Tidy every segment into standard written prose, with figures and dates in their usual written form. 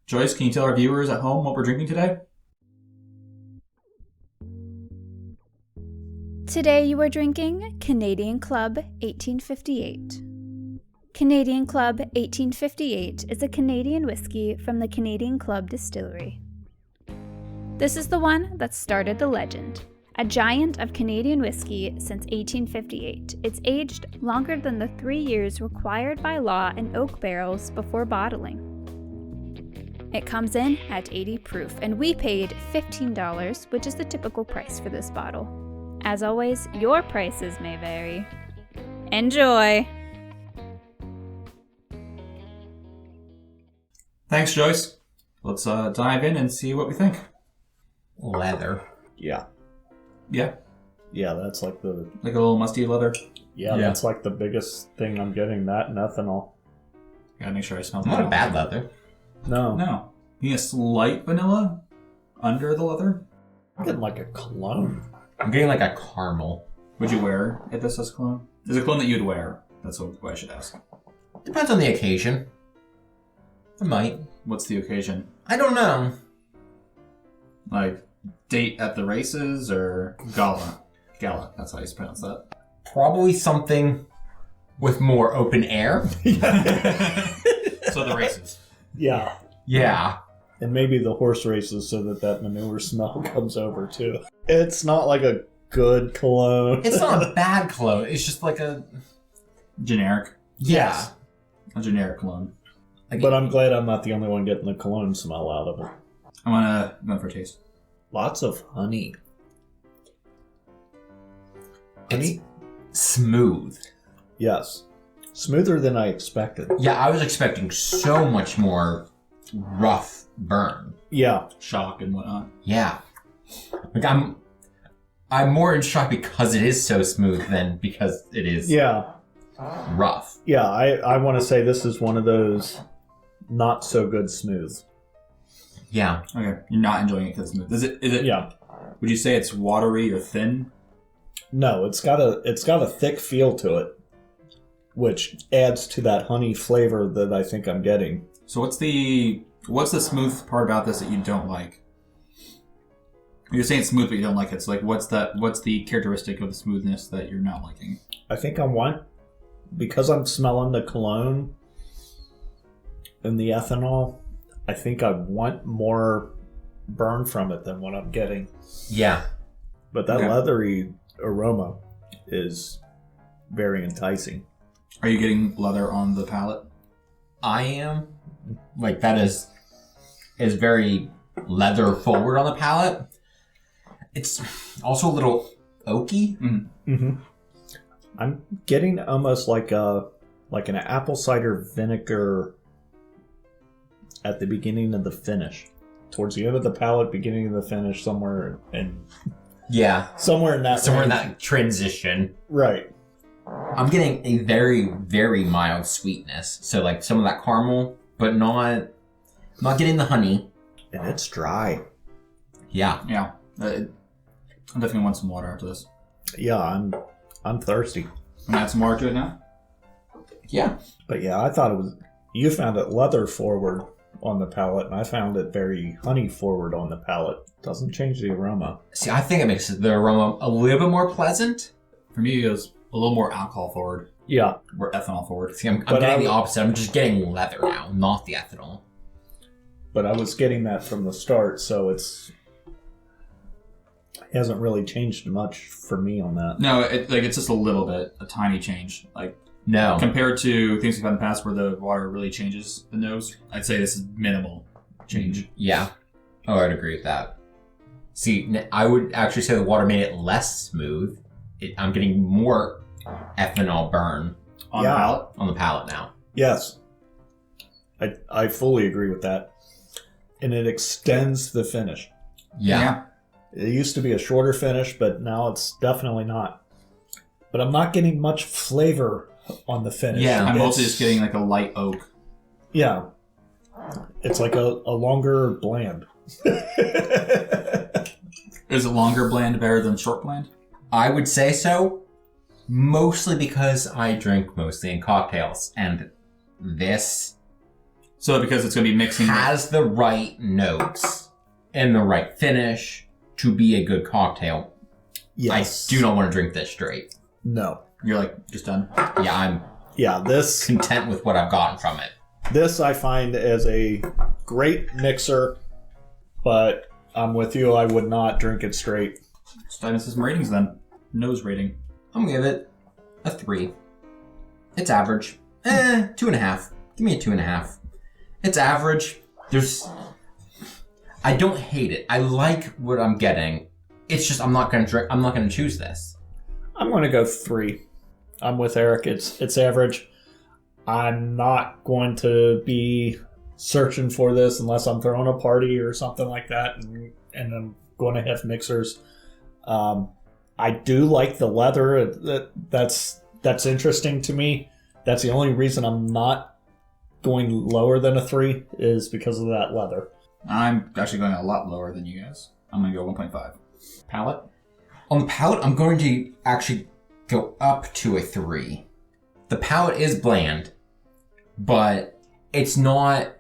Joyce, can you tell our viewers at home what we're drinking today? Today you are drinking Canadian Club 1858. Canadian Club 1858 is a Canadian whiskey from the Canadian Club Distillery. This is the one that started the legend. A giant of Canadian whiskey since 1858, it's aged longer than the 3 years required by law in oak barrels before bottling. It comes in at 80 proof, and we paid $15, which is the typical price for this bottle. As always, your prices may vary. Enjoy! Thanks, Joyce. Let's dive in and see what we think. Leather. Yeah. Yeah, Yeah, that's like the... like a little musty leather. Yeah, that's like the biggest thing I'm getting, that and ethanol. Gotta make sure I smell Not that. a bad leather. No. No. You need a slight vanilla under the leather? I'm getting like a cologne. I'm getting like a caramel. Would you wear it this as cologne? Is it cologne that you'd wear? That's what I should ask. Depends on the occasion. I might. What's the occasion? I don't know. Like, date at the races or gala? Gala, that's how you pronounce that. Probably something with more open air. So the races. Yeah. Yeah. And maybe the horse races so that manure smell comes over too. It's not like a good cologne. It's not a bad cologne. It's just like a... Generic. Yeah. A generic cologne. Like, But I'm glad I'm not the only one getting the cologne smell out of it. I'm going for a taste. Lots of honey. it's smooth. Yes. Smoother than I expected. Yeah, I was expecting so much more rough burn. Yeah. Shock and whatnot. Yeah. Like I'm more in shock because it is so smooth than because it is Yeah. rough. Yeah, I want to say this is one of those not so good smooth. Yeah. Okay, you're not enjoying it because it's smooth. Is it? Yeah. Would you say it's watery or thin? No, it's got a thick feel to it, which adds to that honey flavor that I think I'm getting. So what's the smooth part about this that you don't like? You're saying it's smooth, but you don't like it. So like, what's the characteristic of the smoothness that you're not liking? I think because I'm smelling the cologne and the ethanol, I think I want more burn from it than what I'm getting. Yeah. But that Okay. leathery aroma is very enticing. Are you getting leather on the palate? I am. Like, that is very leather forward on the palate. It's also a little oaky. Mm-hmm. I'm getting almost like an apple cider vinegar at the beginning of the finish. Towards the end of the palate, beginning of the finish, somewhere in Yeah. that that transition. Right. I'm getting a very, very mild sweetness. So like some of that caramel, but not getting the honey. And it's dry. Yeah. Yeah. I definitely want some water after this. Yeah, I'm thirsty. I'm gonna add some water to it now. Yeah. But yeah, I thought you found it leather forward on the palate, and I found it very honey forward on the palate. Doesn't change the aroma. See, I think it makes the aroma a little bit more pleasant. For me, it was a little more alcohol forward, Yeah. or ethanol forward. See, I'm But getting the opposite. I'm just getting leather now, not the ethanol. But I was getting that from the start, so it hasn't really changed much for me on that. No, it's just a little bit, a tiny change. Like No. compared to things we've had in the past where the water really changes the nose, I'd say this is minimal change. Yeah. Oh, I'd agree with that. See, I would actually say the water made it less smooth. I'm getting more ethanol burn On the palate. on the palate now. Yes. I fully agree with that. And it extends the finish. Yeah. It used to be a shorter finish, but now it's definitely not. But I'm not getting much flavor on the finish. Yeah. I'm mostly just getting like a light oak. Yeah. It's like a longer blend. Is it longer blend better than short blend? I would say so, mostly because I drink mostly in cocktails, and this So because it's going to be mixing... has the right notes and the right finish to be a good cocktail. Yes. I do not want to drink this straight. No. You're like, just done? Yeah, I'm this content with what I've gotten from it. This I find as a great mixer, but I'm with you. I would not drink it straight. Let's dive into some ratings then. Nose rating. I'm going to give it a 3. It's average. 2.5. Give me a 2.5. It's average. I don't hate it. I like what I'm getting. It's just I'm not going to choose this. I'm going to go 3. I'm with Eric. It's average. I'm not going to be searching for this unless I'm throwing a party or something like that, and I'm going to have mixers. I do like the leather. That's interesting to me. That's the only reason I'm not going lower than a 3 is because of that leather. I'm actually going a lot lower than you guys. I'm going to go 1.5. Palate? On the palate, I'm going to actually go up to a 3. The palate is bland, but it's not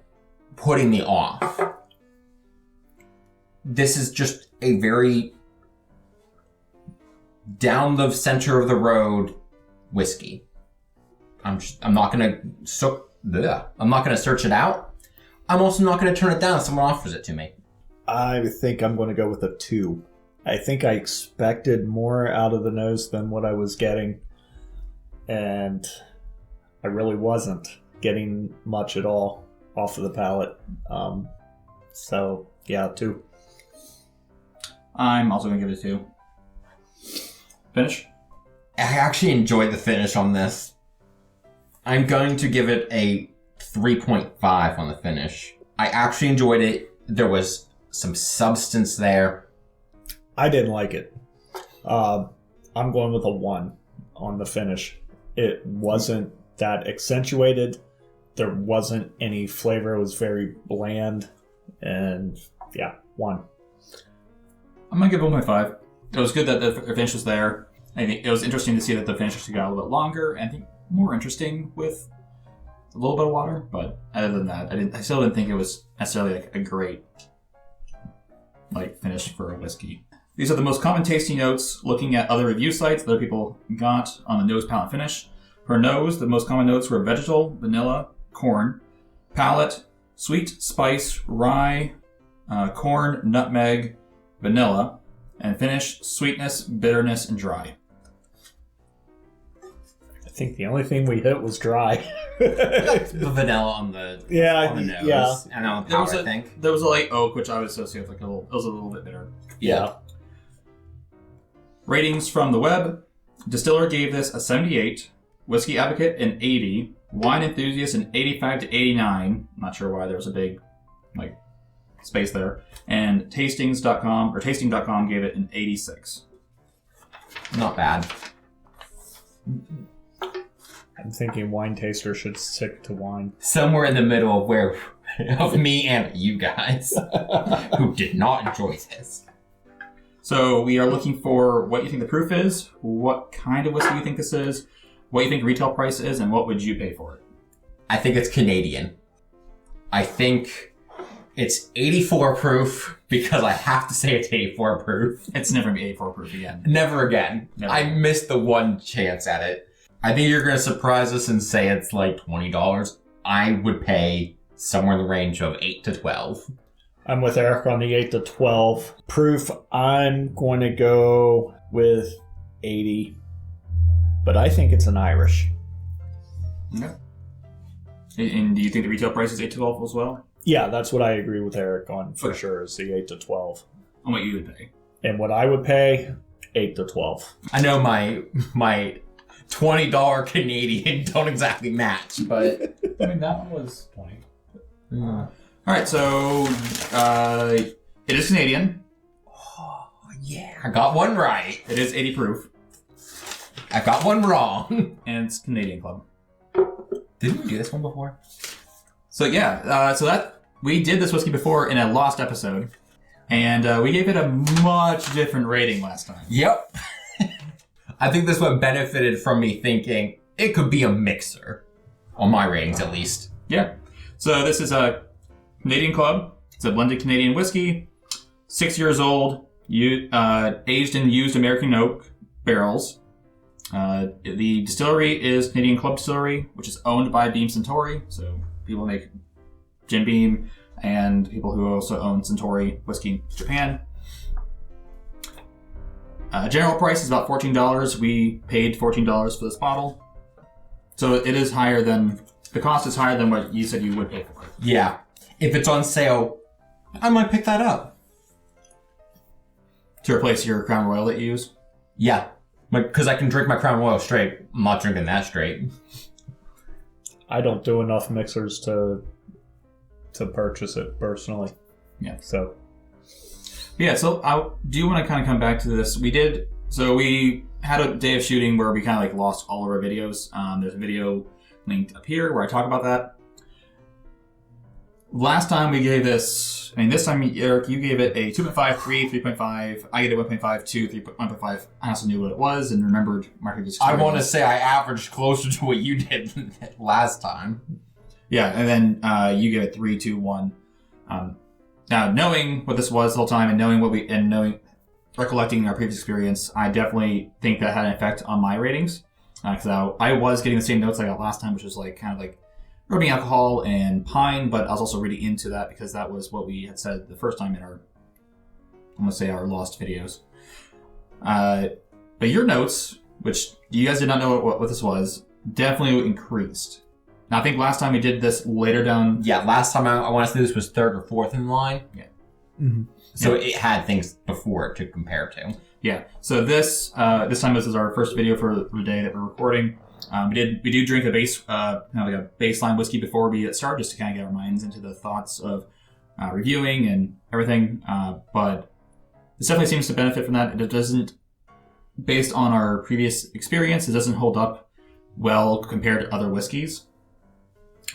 putting me off. This is just a very down the center of the road whiskey. I'm not gonna search it out. I'm also not gonna turn it down if someone offers it to me. I think I'm going to go with a 2. I think I expected more out of the nose than what I was getting, and I really wasn't getting much at all off of the palate. So, yeah, 2. I'm also going to give it a 2. Finish? I actually enjoyed the finish on this. I'm going to give it a 3.5 on the finish. I actually enjoyed it. There was some substance there. I didn't like it. I'm going with a 1 on the finish. It wasn't that accentuated. There wasn't any flavor. It was very bland. And yeah, 1. I'm going to give it 1.5. It was good that the finish was there. I think it was interesting to see that the finish actually got a little bit longer, and I think more interesting with a little bit of water. But other than that, I still didn't think it was necessarily like a great finish for a whiskey. These are the most common tasting notes looking at other review sites that other people got on the nose, palate, finish. For nose, the most common notes were vegetal, vanilla, corn. Palate, sweet, spice, rye, corn, nutmeg, vanilla. And finish, sweetness, bitterness, and dry. I think the only thing we hit was dry. The vanilla on the nose. Yeah. And on the palate, I think. There was a light oak, which I would associate with it was a little bit bitter. Yeah. Ratings from the web. Distiller gave this a 78. Whiskey Advocate an 80. Wine Enthusiast an 85 to 89. I'm not sure why there was a big space there. And tasting.com gave it an 86. Not bad. I'm thinking Wine Taster should stick to wine. Somewhere in the middle of me and you guys who did not enjoy this. So we are looking for what you think the proof is, what kind of whiskey you think this is, what you think retail price is, and what would you pay for it? I think it's Canadian. I think it's 84 proof because I have to say it's 84 proof. It's never going to be 84 proof again. Never again. I missed the one chance at it. I think you're going to surprise us and say it's like $20. I would pay somewhere in the range of 8 to 12. I'm with Eric on the 8 to 12. Proof, I'm going to go with 80. But I think it's an Irish. Okay. And do you think the retail price is 8 to 12 as well? Yeah, that's what I agree with Eric on for sure, is the 8 to 12. On what you would pay. And what I would pay, 8 to 12. I know my $20 Canadian don't exactly match, but I mean, that one was 20. All right, so it is Canadian. Oh, yeah. I got one right. It is 80 proof. I got one wrong. And it's Canadian Club. Didn't we do this one before? So yeah, we did this whiskey before in a lost episode, and we gave it a much different rating last time. Yep. I think this one benefited from me thinking it could be a mixer, on my ratings at least. Yeah. So this is a Canadian Club. It's a blended Canadian whiskey, 6 years old, aged in used American oak barrels. The distillery is Canadian Club Distillery, which is owned by Beam Suntory. So people make Jim Beam and people who also own Suntory whiskey in Japan. General price is about $14. We paid $14 for this bottle. So it is higher than, the cost is higher than what you said you would pay for it. Yeah. If it's on sale, I might pick that up. To replace your Crown Royal that you use? Yeah. Because I can drink my Crown Royal straight. I'm not drinking that straight. I don't do enough mixers to purchase it personally. Yeah. So. Yeah, so I do want to kind of come back to this. We had a day of shooting where we kind of like lost all of our videos. There's a video linked up here where I talk about that. Last time we gave this, this time, Eric, you gave it a 2.5, 3, 3.5. I gave it 1.5, 2, 3, 1.5. I also knew what it was and remembered my previous experience. I want to say I averaged closer to what you did last time. Yeah, and then you gave it 3, 2, 1. Now, knowing what this was the whole time and recollecting our previous experience, I definitely think that had an effect on my ratings. Because I was getting the same notes I got last time, which was like kind of like rubbing alcohol and pine, but I was also reading into that because that was what we had said the first time in our, I'm going to say our lost videos. But your notes, which you guys did not know what this was, definitely increased. Now, I think last time we did this later down. Yeah, last time I want to say this was third or fourth in line. Yeah. Mm-hmm. So it had things before it to compare to. Yeah. So this time this is our first video for the day that we're recording. We do drink a like a baseline whiskey before we get started, just to kind of get our minds into the thoughts of reviewing and everything. But this definitely seems to benefit from that. It doesn't, based on our previous experience, it doesn't hold up well compared to other whiskeys.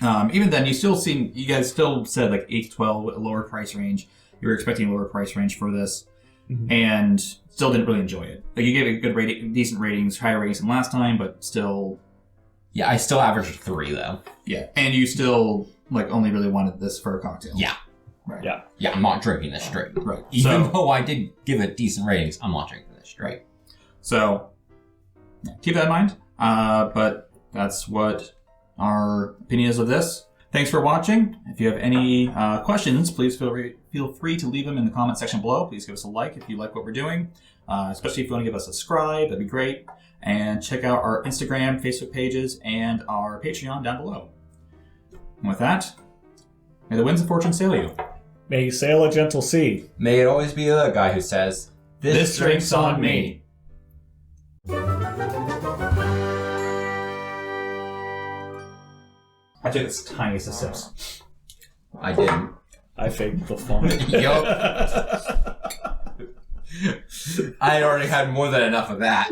Even then, you guys still said like 8 to 12, a lower price range. You were expecting a lower price range for this, and still didn't really enjoy it. Like you gave it good rating, decent ratings, higher ratings than last time, but still. Yeah, I still averaged 3 though. Yeah, and you still like only really wanted this for a cocktail. Yeah. Right. Yeah. Yeah, I'm not drinking this straight. Right. Even though I did give it decent ratings, I'm not drinking this straight. So keep that in mind. But that's what our opinion is of this. Thanks for watching. If you have any questions, please feel free to leave them in the comment section below. Please give us a like if you like what we're doing, especially if you want to give us a subscribe. That'd be great. And check out our Instagram, Facebook pages, and our Patreon down below. And with that, may the winds of fortune sail you. May you sail a gentle sea. May it always be the guy who says, This drink's on me. I took its tiniest of sips. I didn't. I faked the fun. Yup. I already had more than enough of that.